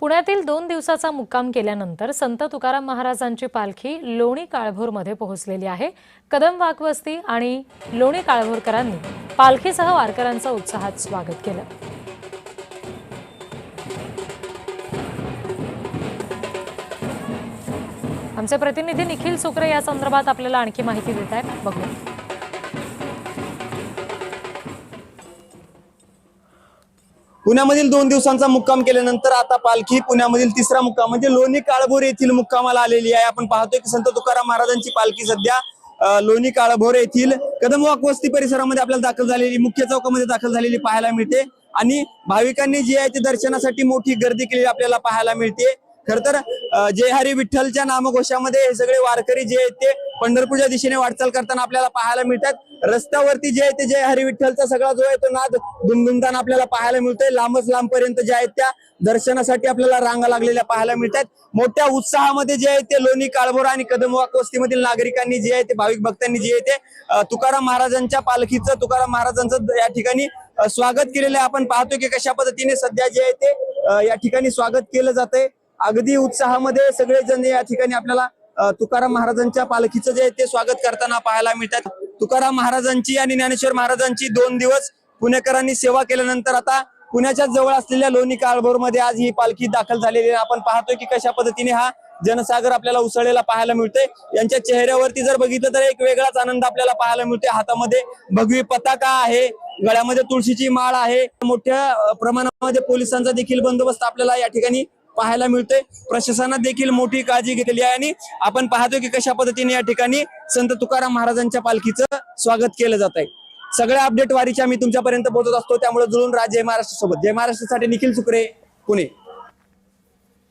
पुण्यातील 2 दिवसाचा मुक्काम केल्यानंतर संत तुकाराम महाराजांची पालखी लोणी काळभोरमध्ये पोहोचलेली आहे। कदम वाकवस्ती आणि लोणी काळभोरकरांनी पालखीसह वारकऱ्यांचं उत्साहात स्वागत केलं। आमचे प्रतिनिधी निखिल सुकरे या संदर्भात आपल्याला आणखी माहिती देत आहेत, बघूया। पुण्यामधील 2 दिवसांचा मुक्काम केल्यानंतर आता पालखी पुण्यामधील तिसरा मुक्काम म्हणजे लोणी काळभोर येथील मुक्कामाला आलेली आहे। आपण पाहतोय की संत तुकाराम महाराजांची पालखी सध्या लोणी काळभोर येथील कदम वाकवस्ती परिसरामध्ये आपल्याला दाखल झालेली, मुख्य चौकामध्ये दाखल झालेली पाहायला मिळते आणि भाविकांनी जे आहे ते दर्शनासाठी मोठी गर्दी केलेली आपल्याला पाहायला मिळते। खर तर जय हरी विठ्ठलच्या नामघोषामध्ये हे सगळे वारकरी जे आहेत ते पंढरपूरच्या दिशेने वाटचाल करताना आपल्याला पाहायला मिळतात। रस्त्यावरती जे आहे ते जय हरी विठ्ठलचा सगळा जो आहे तो नाद दुमदुमताना आपल्याला पाहायला मिळतोय। लांबच लांबपर्यंत जे आहेत त्या दर्शनासाठी आपल्याला रांगा लागलेल्या पाहायला मिळतात। मोठ्या उत्साहामध्ये जे आहे ते लोणी काळभोर आणि कदम वाकवस्तीमधील नागरिकांनी जे आहे ते भाविक भक्तांनी जे आहे ते तुकाराम महाराजांच्या पालखीचं, तुकाराम महाराजांचं या ठिकाणी स्वागत केलेलं आहे। आपण पाहतोय की कशा पद्धतीने सध्या जे आहे ते या ठिकाणी स्वागत केलं जातंय। अगदी उत्साहामध्ये सगळेजण या ठिकाणी आपल्याला तुकाराम महाराजांच्या पालखीचं जे आहे ते स्वागत करताना पाहायला मिळतात। तुकाराम महाराजांची आणि ज्ञानेश्वर महाराजांची 2 दिवस पुणेकरांनी सेवा केल्यानंतर आता पुण्याच्या जवळ असलेल्या लोणी काळभोर मध्ये आज ही पालखी दाखल झालेली आहे। आपण पाहतोय की कशा पद्धतीने हा जनसागर आपल्याला उसळलेला पाहायला मिळतोय। यांच्या चेहऱ्यावरती जर बघितलं तर एक वेगळाच आनंद आपल्याला पाहायला मिळतोय। हातामध्ये भगवी पताका आहे, गळ्यामध्ये तुळशीची माळ आहे, मोठ्या प्रमाणामध्ये पोलिसांचा देखील बंदोबस्त आपल्याला या ठिकाणी पाहायला मिळतोय। प्रशासनाने देखील मोठी काळजी घेतलेली आहे आणि आपण पाहतोय की कशा पद्धतीने या ठिकाणी संत तुकाराम महाराजांच्या पालखीचं स्वागत केलं जात आहे। सगळ्या अपडेट वारीच्या मी तुमच्यापर्यंत पोहोचत असतो, त्यामुळे जुळून राहा जय महाराष्ट्र सोबत। जय महाराष्ट्रासाठी निखिल सुकरे, पुणे।